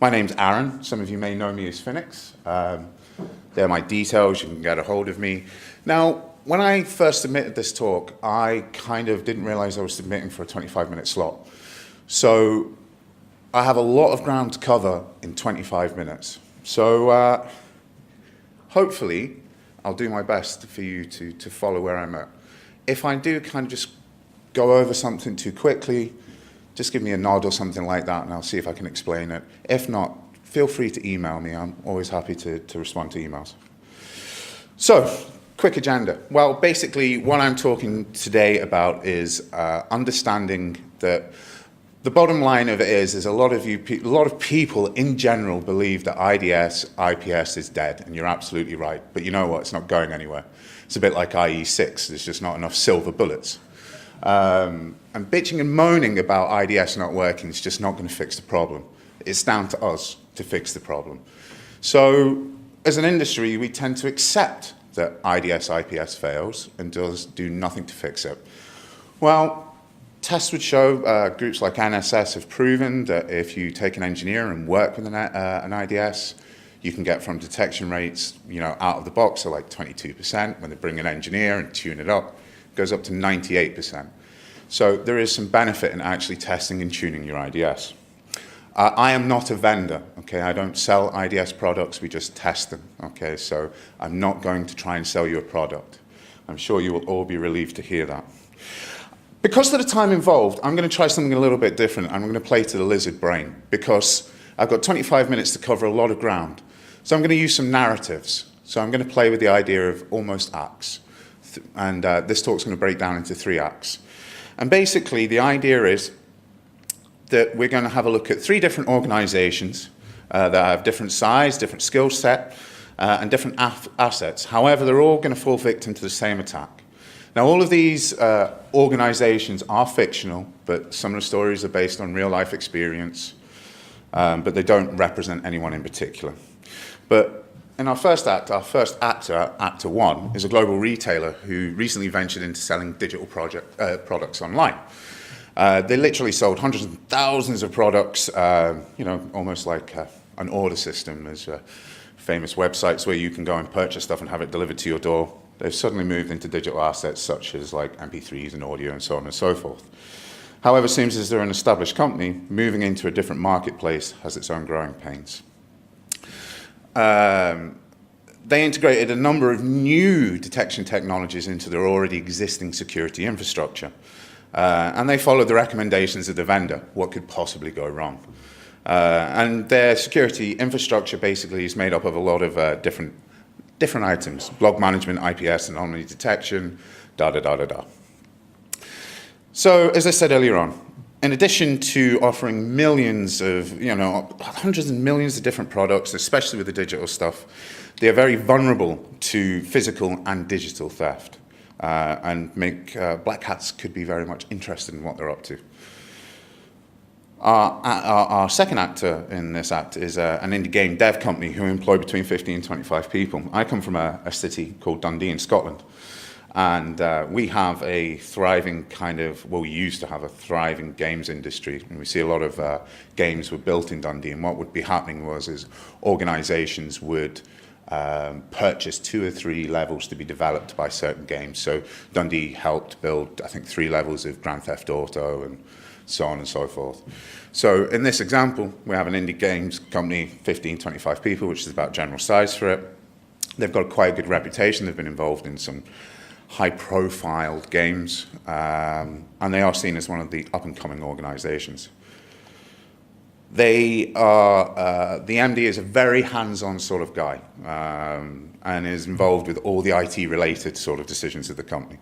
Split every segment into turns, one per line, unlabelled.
My name's Arron. Some of you may know me as Finux. They're my details. You can get a hold of me. Now, when I first submitted this talk, I kind of didn't realize I was submitting for a 25-minute slot. So I have a lot of ground to cover in 25 minutes. So hopefully, I'll do my best for you to follow where I'm at. If I do kind of just go over something too quickly, just give me a nod or something like that, and I'll see if I can explain it. If not, feel free to email me. I'm always happy to respond to emails. So, quick agenda. Well, basically, what I'm talking today about is understanding that the bottom line of it is a lot of people in general believe that IDS, IPS is dead, and you're absolutely right. But you know what? It's not going anywhere. It's a bit like IE6. There's just not enough silver bullets. And bitching and moaning about IDS not working is just not going to fix the problem. It's down to us to fix the problem. So, as an industry, we tend to accept that IDS, IPS fails and does do nothing to fix it. Well, tests would show, groups like NSS have proven that if you take an engineer and work with an IDS, you can get from detection rates, out of the box, so like 22%. When they bring an engineer and tune it up, it goes up to 98%. So there is some benefit in actually testing and tuning your IDS. I am not a vendor, okay? I don't sell IDS products, we just test them, okay? So I'm not going to try and sell you a product. I'm sure you will all be relieved to hear that. Because of the time involved, I'm going to try something a little bit different. I'm going to play to the lizard brain because I've got 25 minutes to cover a lot of ground. So I'm going to use some narratives. So I'm going to play with the idea of almost acts. And this talk's going to break down into 3 acts. And basically, the idea is that we're going to have a look at 3 different organizations that have different size, different skill set, and different assets. However, they're all going to fall victim to the same attack. Now, all of these organizations are fictional, but some of the stories are based on real-life experience, but they don't represent anyone in particular. But in our first act, our first actor, Actor 1, is a global retailer who recently ventured into selling digital products online. They literally sold hundreds of thousands of products, almost like an order system. There's famous websites where you can go and purchase stuff and have it delivered to your door. They've suddenly moved into digital assets such as like MP3s and audio and so on and so forth. However, it seems as they're an established company, moving into a different marketplace has its own growing pains. They integrated a number of new detection technologies into their already existing security infrastructure. And they followed the recommendations of the vendor, what could possibly go wrong. And their security infrastructure basically is made up of a lot of different items, log management, IPS, anomaly detection, da-da-da-da-da. So, as I said earlier on, in addition to offering millions of, hundreds and millions of different products, especially with the digital stuff, they are very vulnerable to physical and digital theft. And black hats could be very much interested in what they're up to. Our second actor in this act is an indie game dev company who employ between 50 and 25 people. I come from a city called Dundee in Scotland. And we have a thriving we used to have a thriving games industry. And we see a lot of games were built in Dundee. And what would be happening is organizations would purchase 2 or 3 levels to be developed by certain games. So Dundee helped build, I think, 3 levels of Grand Theft Auto and so on and so forth. So in this example, we have an indie games company, 15, 25 people, which is about general size for it. They've got quite a good reputation. They've been involved in some high-profile games, and they are seen as one of the up-and-coming organizations. They are, the MD is a very hands-on sort of guy, and is involved with all the IT-related sort of decisions of the company.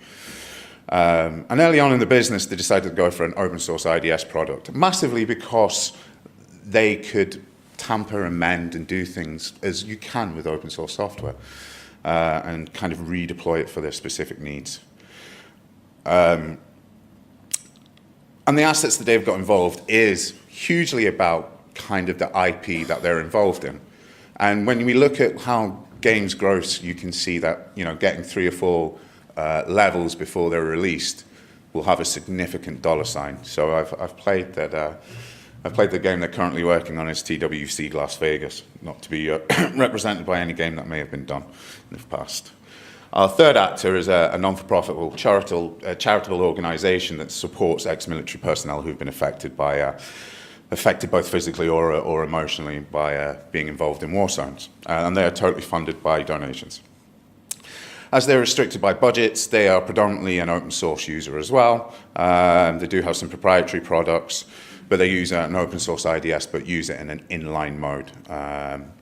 And early on in the business, they decided to go for an open-source IDS product, massively because they could tamper, amend, and do things as you can with open-source software. And kind of redeploy it for their specific needs. And the assets that they've got involved is hugely about kind of the IP that they're involved in. And when we look at how games gross, you can see that getting 3 or 4 levels before they're released will have a significant dollar sign. So I've played that I've played the game they're currently working on is TWC Las Vegas, not to be represented by any game that may have been done in the past. Our third actor is a non-for-profit charitable organisation that supports ex-military personnel who've been affected both physically or emotionally by being involved in war zones. And they are totally funded by donations. As they're restricted by budgets, they are predominantly an open source user as well. They do have some proprietary products, but they use an open source IDS, but use it in an inline mode.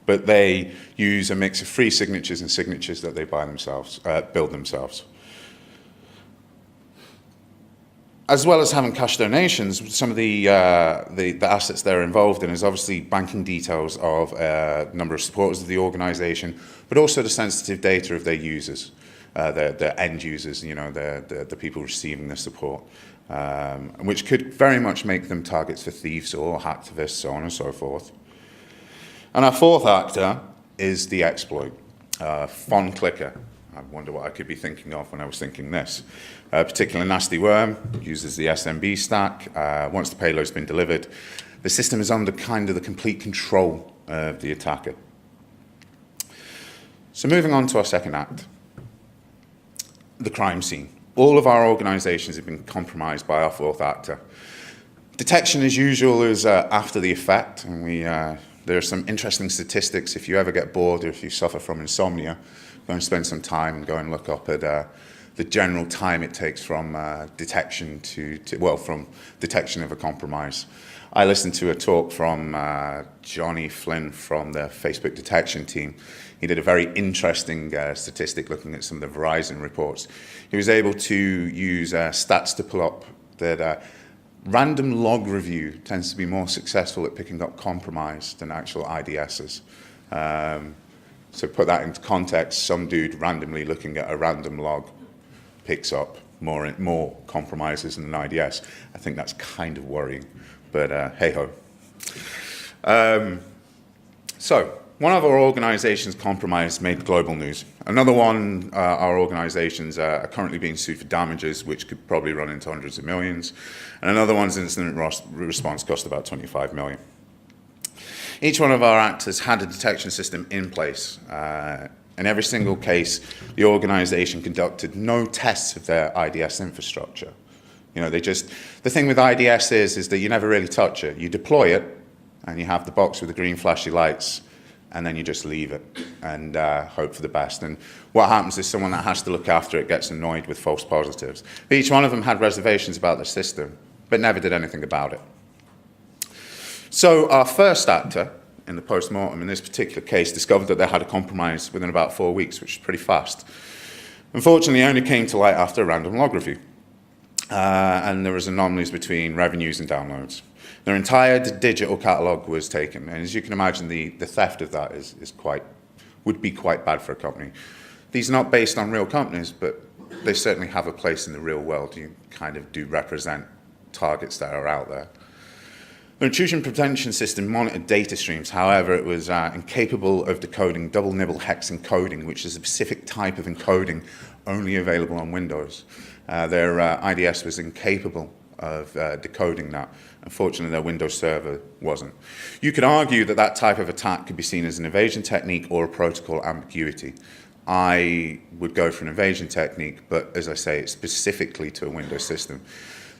But they use a mix of free signatures and signatures that they build themselves. As well as having cash donations, some of the assets they're involved in is obviously banking details of a number of supporters of the organisation, but also the sensitive data of their users, their end users, the people receiving the support, which could very much make them targets for thieves or hacktivists, so on and so forth. And our fourth actor is the exploit, Fon Clicker. I wonder what I could be thinking of when I was thinking this. A particular nasty worm uses the SMB stack. Once the payload's been delivered, the system is under kind of the complete control of the attacker. So moving on to our second act, the crime scene. All of our organisations have been compromised by our fourth actor. Detection, as usual, is after the effect, and there are some interesting statistics. If you ever get bored or if you suffer from insomnia, go and spend some time and go and look up at the general time it takes from detection from detection of a compromise. I listened to a talk from Johnny Flynn from the Facebook detection team. He did a very interesting statistic looking at some of the Verizon reports. He was able to use stats to pull up that random log review tends to be more successful at picking up compromise than actual IDSs. So put that into context, some dude randomly looking at a random log picks up more compromises than an IDS. I think that's kind of worrying, but hey-ho. So one of our organizations compromised made global news. Another one, our organizations are currently being sued for damages, which could probably run into hundreds of millions. And another one's incident response cost about 25 million. Each one of our actors had a detection system in place. In every single case, the organization conducted no tests of their IDS infrastructure. The thing with IDS is that you never really touch it. You deploy it, and you have the box with the green flashy lights, and then you just leave it and hope for the best. And what happens is someone that has to look after it gets annoyed with false positives. But each one of them had reservations about the system, but never did anything about it. So our first actor in the post-mortem in this particular case discovered that they had a compromise within about 4 weeks, which is pretty fast. Unfortunately, it only came to light after a random log review. And there was anomalies between revenues and downloads. Their entire digital catalog was taken, and as you can imagine, the theft of that would be quite bad for a company. These are not based on real companies, but they certainly have a place in the real world. You kind of do represent targets that are out there. The intrusion prevention system monitored data streams. However, it was incapable of decoding double nibble hex encoding, which is a specific type of encoding only available on Windows. Their IDS was incapable of decoding that. Unfortunately, their Windows server wasn't. You could argue that that type of attack could be seen as an evasion technique or a protocol ambiguity. I would go for an evasion technique, but as I say, it's specifically to a Windows system.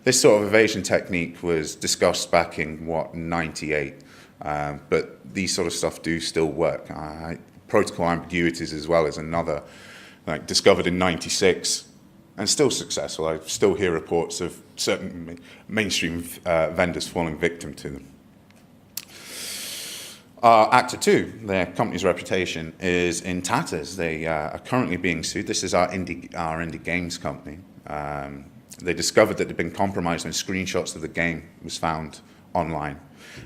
This sort of evasion technique was discussed back in, 98, but these sort of stuff do still work. Protocol ambiguities as well is another, discovered in 96, and still successful. I still hear reports of certain mainstream vendors falling victim to them. Actor 2, their company's reputation is in tatters. They are currently being sued. This is our indie games company. They discovered that they'd been compromised when screenshots of the game was found online,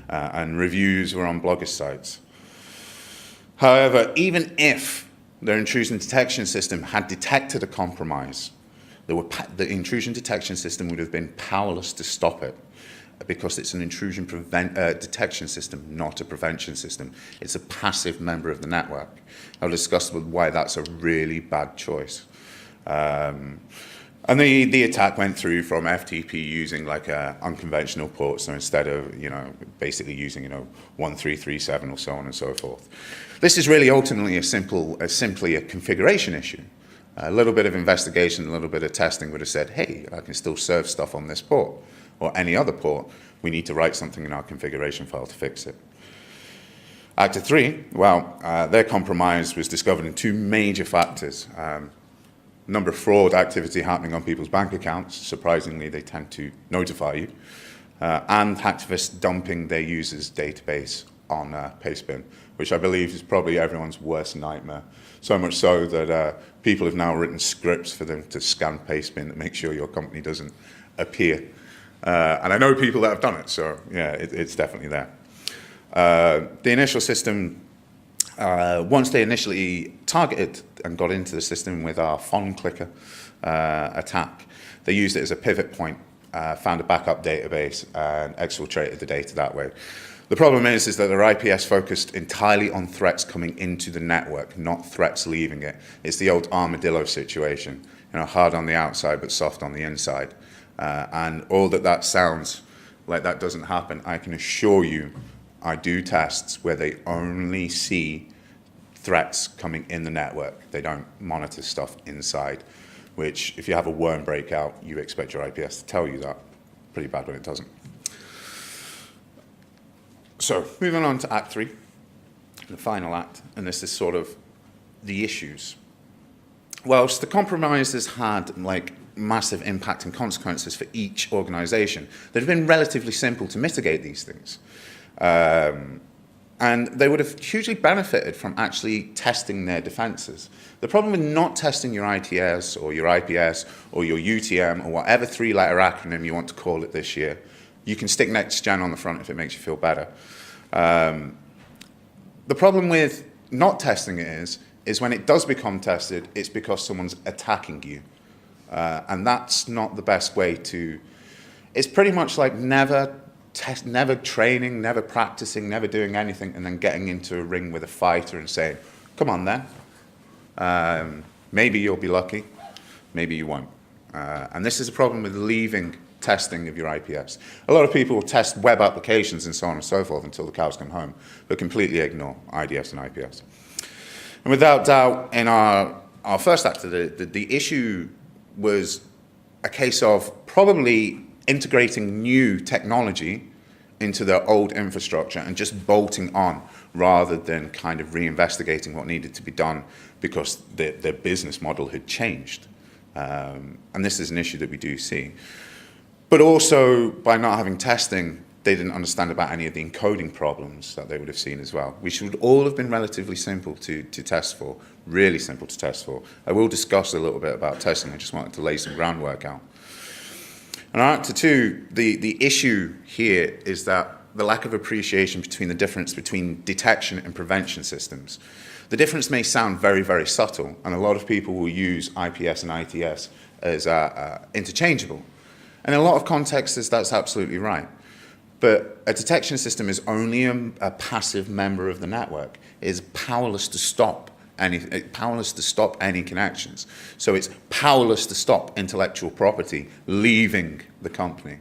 and reviews were on blogger sites. However, even if their intrusion detection system had detected a compromise, the intrusion detection system would have been powerless to stop it, because it's an intrusion detection system, not a prevention system. It's a passive member of the network. I'll discuss why that's a really bad choice. And the attack went through from FTP using like a unconventional port, so instead of, basically using, 1337 or so on and so forth. This is really ultimately simply a configuration issue. A little bit of investigation, a little bit of testing would have said, hey, I can still serve stuff on this port or any other port. We need to write something in our configuration file to fix it. Actor 3, well, their compromise was discovered in two major factors. Number of fraud activity happening on people's bank accounts. Surprisingly, they tend to notify you. And activists dumping their users' database on Pastebin, which I believe is probably everyone's worst nightmare. So much so that people have now written scripts for them to scan Pastebin to make sure your company doesn't appear. And I know people that have done it, so yeah, it's definitely there. The initial system, once they initially targeted and got into the system with our phone clicker attack, they used it as a pivot point, found a backup database, and exfiltrated the data that way. The problem is that their IPS focused entirely on threats coming into the network, not threats leaving it. It's the old armadillo situation, hard on the outside but soft on the inside. And all that sounds like that doesn't happen, I can assure you, I do tests where they only see threats coming in the network. They don't monitor stuff inside, which if you have a worm breakout, you expect your IPS to tell you that. Pretty bad when it doesn't. So moving on to Act 3, the final act, and this is sort of the issues. Whilst the compromises had massive impact and consequences for each organization, they've been relatively simple to mitigate these things. And they would have hugely benefited from actually testing their defenses. The problem with not testing your ITS or your IPS or your UTM or whatever three-letter acronym you want to call it this year, you can stick next gen on the front if it makes you feel better. The problem with not testing it is when it does become tested, it's because someone's attacking you. And that's not the best way to... It's pretty much like never training, never practicing, never doing anything, and then getting into a ring with a fighter and saying, come on then. Maybe you'll be lucky, maybe you won't. And this is a problem with leaving testing of your IPS. A lot of people will test web applications and so on and so forth until the cows come home, but completely ignore IDS and IPS. And without doubt, in our first act, the issue was a case of probably integrating new technology into their old infrastructure and just bolting on rather than kind of reinvestigating what needed to be done because their business model had changed. And this is an issue that we do see. But also, by not having testing, they didn't understand about any of the encoding problems that they would have seen as well, which would all have been relatively simple to test for, really simple to test for. I will discuss a little bit about testing. I just wanted to lay some groundwork out. And Act 2, the issue here is that the lack of appreciation between the difference between detection and prevention systems. The difference may sound very, very subtle, and a lot of people will use IPS and ITS as interchangeable. And in a lot of contexts, that's absolutely right. But a detection system is only a passive member of the network. It is powerless to stop any connections. So it's powerless to stop intellectual property leaving the company.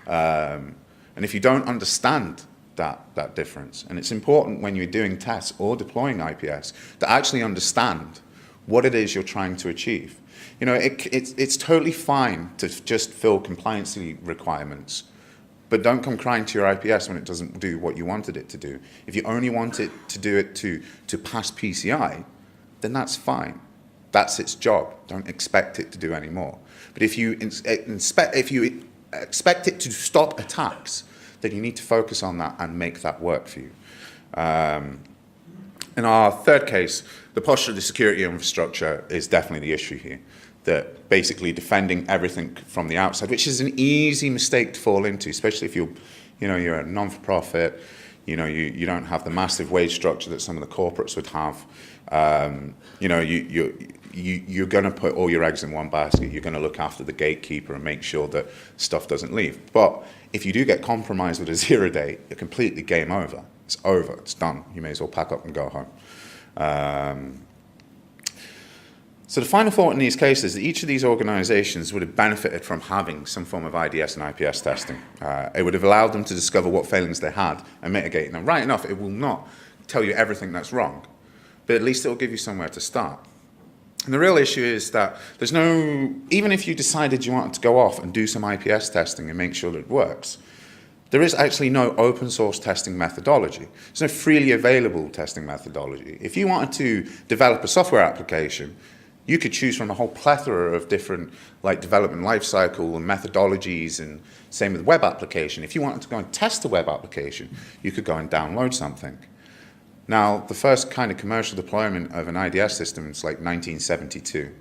And if you don't understand that difference, and it's important when you're doing tests or deploying IPS to actually understand what it is you're trying to achieve. It's totally fine to just fill compliancy requirements, but don't come crying to your IPS when it doesn't do what you wanted it to do. If you only want it to do it to pass PCI, then that's fine. That's its job. Don't expect it to do any more. But if you expect it to stop attacks, then you need to focus on that and make that work for you. In our third case, the posture of the security infrastructure is definitely the issue here. That basically defending everything from the outside, which is an easy mistake to fall into, especially if you're a non-for-profit, you don't have the massive wage structure that some of the corporates would have. You're going to put all your eggs in one basket. You're going to look after the gatekeeper and make sure that stuff doesn't leave. But if you do get compromised with a 0 day, you're completely game over. It's over. It's done. You may as well pack up and go home. So the final thought in these cases is that each of these organizations would have benefited from having some form of IDS and IPS testing. It would have allowed them to discover what failings they had and mitigate them. Right enough, it will not tell you everything that's wrong, but at least it will give you somewhere to start. And the real issue is that there's no, even if you decided you wanted to go off and do some IPS testing and make sure that it works, there is actually no open source testing methodology. There's no freely available testing methodology. If you wanted to develop a software application, you could choose from a whole plethora of different development lifecycle and methodologies, and same with web application. If you wanted to go and test a web application, you could go and download something. Now, the first kind of commercial deployment of an IDS system is 1972,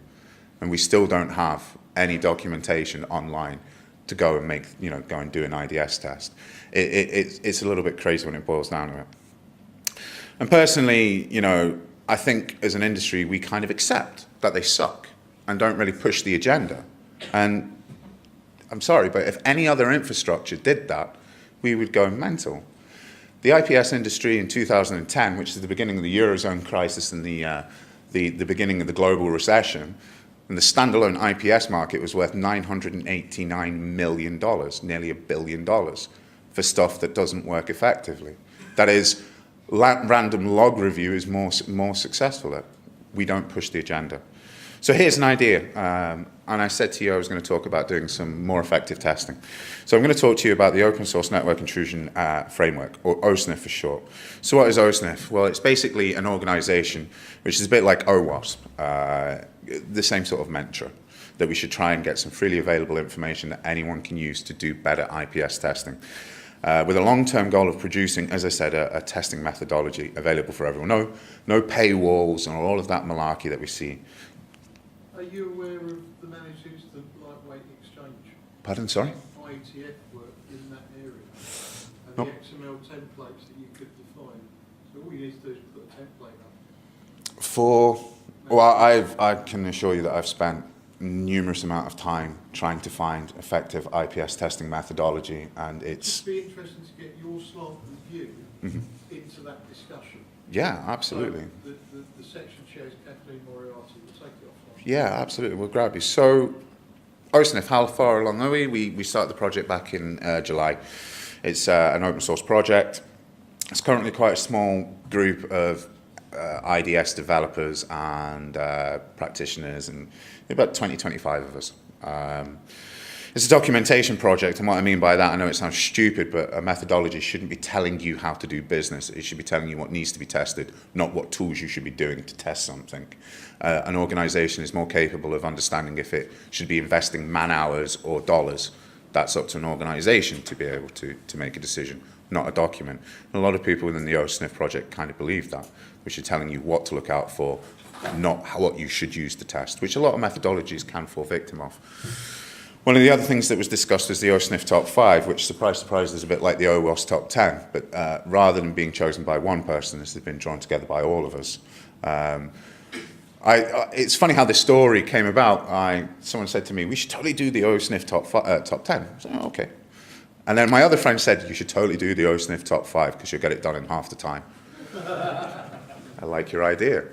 and we still don't have any documentation online to go and go and do an IDS test. It's a little bit crazy when it boils down to it. And personally, I think as an industry, we kind of accept that they suck and don't really push the agenda. And I'm sorry, but if any other infrastructure did that, we would go mental. The IPS industry in 2010, which is the beginning of the Eurozone crisis and the beginning of the global recession, and the standalone IPS market was worth $989 million, nearly $1 billion, for stuff that doesn't work effectively. That is, random log review is more successful at. We don't push the agenda. So here's an idea, and I said to you I was going to talk about doing some more effective testing. So I'm going to talk to you about the Open Source Network Intrusion Framework, or OSNIF for short. So what is OSNIF? Well, it's basically an organization which is a bit like OWASP, the same sort of mantra, that we should try and get some freely available information that anyone can use to do better IPS testing. With a long-term goal of producing, as I said, a testing methodology available for everyone. No paywalls and all of that malarkey that we see.
Are you aware of the managed instant lightweight exchange?
Pardon, sorry?
IETF work in that area. And
Nope.
the XML templates that you could define. So all you need to do is put a template up.
Well, I can assure you that I've spent numerous amount of time trying to find effective IPS testing methodology, and it's...
It'd be interesting to get your slant of view into that discussion.
Yeah, absolutely.
So the section chairs, Kathleen Moriarty, will take it offline.
Yeah, absolutely. We'll grab you. So, OSNIF, how far along are we? We started the project back in July. It's an open source project. It's currently quite a small group of IDS developers and practitioners, and about 20, 25 of us. It's a documentation project, and what I mean by that, I know it sounds stupid, but a methodology shouldn't be telling you how to do business. It should be telling you what needs to be tested, not what tools you should be doing to test something. An organization is more capable of understanding if it should be investing man-hours or dollars. That's up to an organization to be able to make a decision, not a document. And a lot of people within the OSNIF project kind of believe that, which are telling you what to look out for, not what you should use to test, which a lot of methodologies can fall victim of. One of the other things that was discussed was the OSNIF top 5, which, surprise, surprise, is a bit like the OWASP top 10, but rather than being chosen by one person, this has been drawn together by all of us. It's funny how this story came about. Someone said to me, we should totally do the OSNIF top 10. I said, oh, okay. And then my other friend said, you should totally do the OSNIF top 5 because you'll get it done in half the time. I like your idea.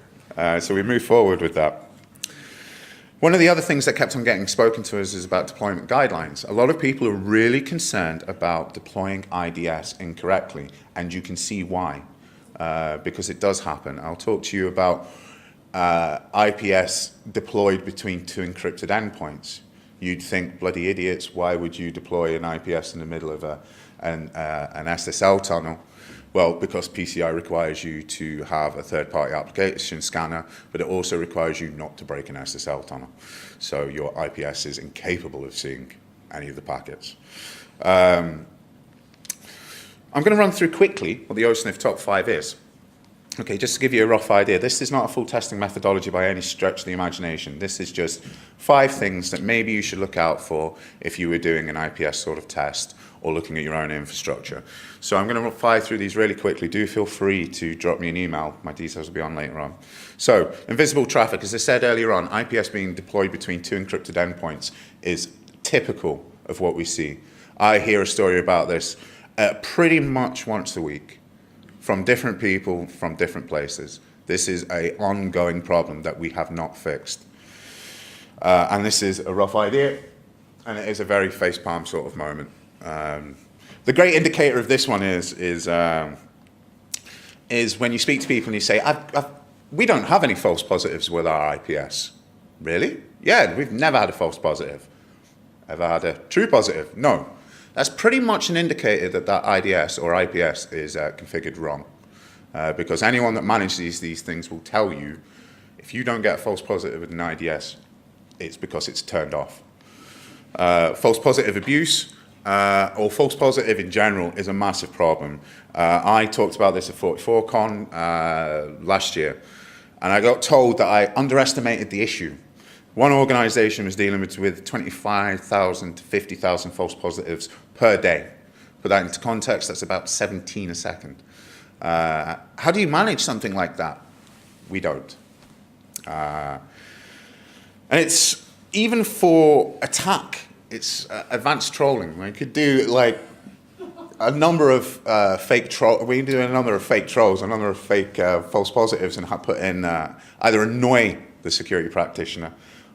So we move forward with that. One of the other things that kept on getting spoken to us is about deployment guidelines. A lot of people are really concerned about deploying IDS incorrectly, and you can see why, because it does happen. I'll talk to you about IPS deployed between two encrypted endpoints. You'd think, bloody idiots, why would you deploy an IPS in the middle of an SSL tunnel? Well, because PCI requires you to have a third-party application scanner, but it also requires you not to break an SSL tunnel. So your IPS is incapable of seeing any of the packets. I'm going to run through quickly what the OSNIF top 5 is. Okay, just to give you a rough idea, this is not a full testing methodology by any stretch of the imagination. This is just 5 things that maybe you should look out for if you were doing an IPS sort of test or looking at your own infrastructure. So I'm going to fly through these really quickly. Do feel free to drop me an email. My details will be on later on. So, invisible traffic. As I said earlier on, IPS being deployed between two encrypted endpoints is typical of what we see. I hear a story about this pretty much once a week from different people, from different places. This is an ongoing problem that we have not fixed. And this is a rough idea, and it is a very facepalm sort of moment. The great indicator of this one is when you speak to people and you say, we don't have any false positives with our IPS. Really? Yeah, we've never had a false positive. Ever had a true positive? No. That's pretty much an indicator that that IDS or IPS is configured wrong. Because anyone that manages these things will tell you, if you don't get a false positive with an IDS, it's because it's turned off. False positive abuse, or false positive in general, is a massive problem. I talked about this at 44Con last year, and I got told that I underestimated the issue. One organization was dealing with 25,000 to 50,000 false positives per day. Put that into context, that's about 17 a second. How do you manage something like that? We don't. And it's, even for attack, it's advanced trolling. We could do like a number of fake trolls, we can do a number of fake trolls, a number of fake false positives, and put in either annoy the security practitioner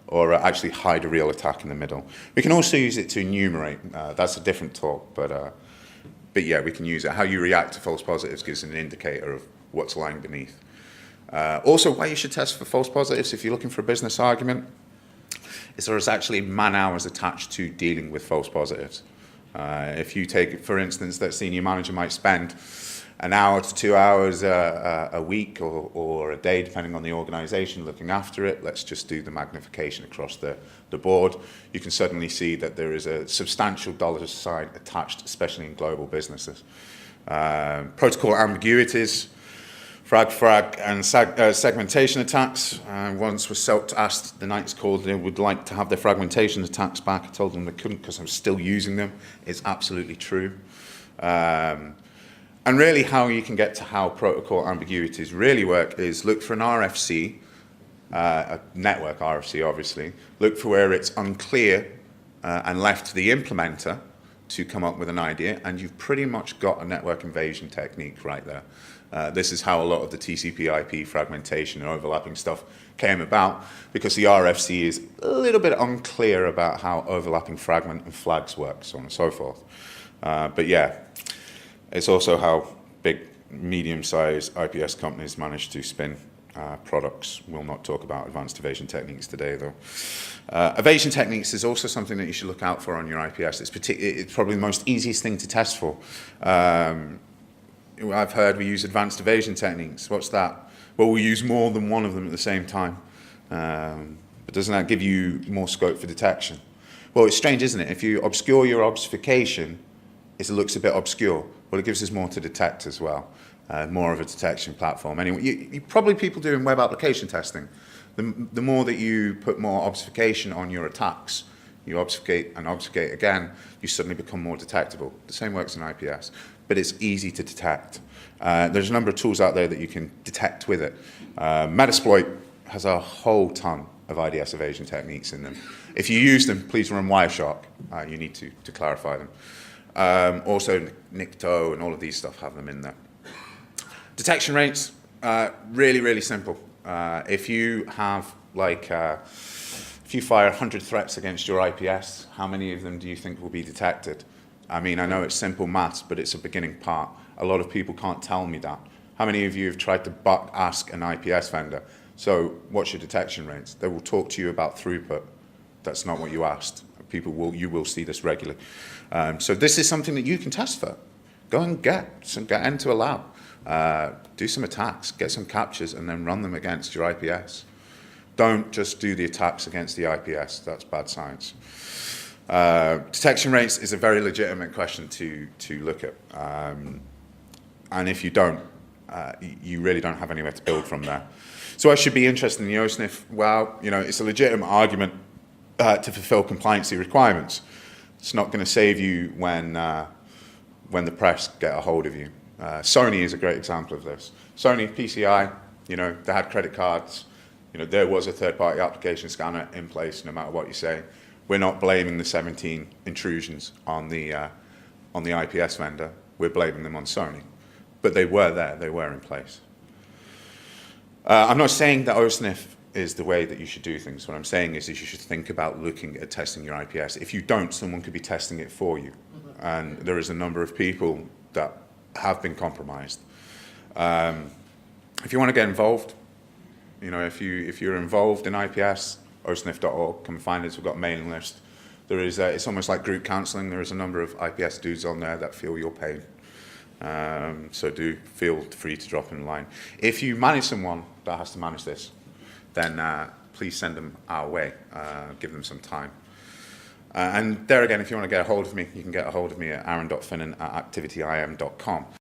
or actually hide a real attack in the middle. We can also use it to enumerate. That's a different talk, but yeah, we can use it. How you react to false positives gives an indicator of what's lying beneath. Also, why you should test for false positives if you're looking for a business argument is there is actually man-hours attached to dealing with false positives. If you take, for instance, that senior manager might spend an hour to 2 hours a week or a day, depending on the organization, looking after it. Let's just do the magnification across the board. You can suddenly see that there is a substantial dollar sign attached, especially in global businesses. Protocol ambiguities, frag, and segmentation attacks. Once was asked, the NIDS called, they would like to have their fragmentation attacks back. I told them they couldn't because I'm still using them. It's absolutely true. And really how you can get to how protocol ambiguities really work is look for an RFC, a network RFC obviously, look for where it's unclear and left to the implementer to come up with an idea, and you've pretty much got a network invasion technique right there. This is how a lot of the TCP/IP fragmentation and overlapping stuff came about, because the RFC is a little bit unclear about how overlapping fragment and flags work, so on and so forth. But yeah, it's also how big, medium-sized IPS companies manage to spin products. We'll not talk about advanced evasion techniques today, though. Evasion techniques is also something that you should look out for on your IPS. It's probably the most easiest thing to test for. I've heard we use advanced evasion techniques. What's that? Well, we use more than one of them at the same time. But doesn't that give you more scope for detection? Well, it's strange, isn't it? If you obscure your obfuscation, it looks a bit obscure. Well, it gives us more to detect as well, more of a detection platform. Anyway, you probably people doing web application testing. The more that you put more obfuscation on your attacks, you obfuscate and obfuscate again, you suddenly become more detectable. The same works in IPS, but it's easy to detect. There's a number of tools out there that you can detect with it. Metasploit has a whole ton of IDS evasion techniques in them. If you use them, please run Wireshark. You need to clarify them. Also, NICTO and all of these stuff have them in there. Detection rates, really, really simple. If you have if you fire 100 threats against your IPS, how many of them do you think will be detected? I mean, I know it's simple maths, but it's a beginning part. A lot of people can't tell me that. How many of you have tried to ask an IPS vendor, so what's your detection rates? They will talk to you about throughput. That's not what you asked. You will see this regularly. So this is something that you can test for. Go and get into a lab. Do some attacks, get some captures, and then run them against your IPS. Don't just do the attacks against the IPS. That's bad science. Detection rates is a very legitimate question to look at. And if you don't, you really don't have anywhere to build from there. So I should be interested in the OSNF. Well, it's a legitimate argument to fulfill compliancy requirements. It's not going to save you when the press get a hold of you. Sony is a great example of this. Sony, PCI, they had credit cards. There was a third-party application scanner in place, no matter what you say. We're not blaming the 17 intrusions on the IPS vendor. We're blaming them on Sony. But they were there. They were in place. I'm not saying that OSNF is the way that you should do things. What I'm saying is you should think about looking at testing your IPS. If you don't, someone could be testing it for you. And there is a number of people that have been compromised. If you want to get involved, you know, if you're involved in IPS, osnif.org, come find us. We've got a mailing list. There is it's almost like group counselling. There is a number of IPS dudes on there that feel your pain. So do feel free to drop in line. If you manage someone that has to manage this, then please send them our way. Give them some time. And there again, if you want to get a hold of me, you can get a hold of me at arron.finnon@activityim.com.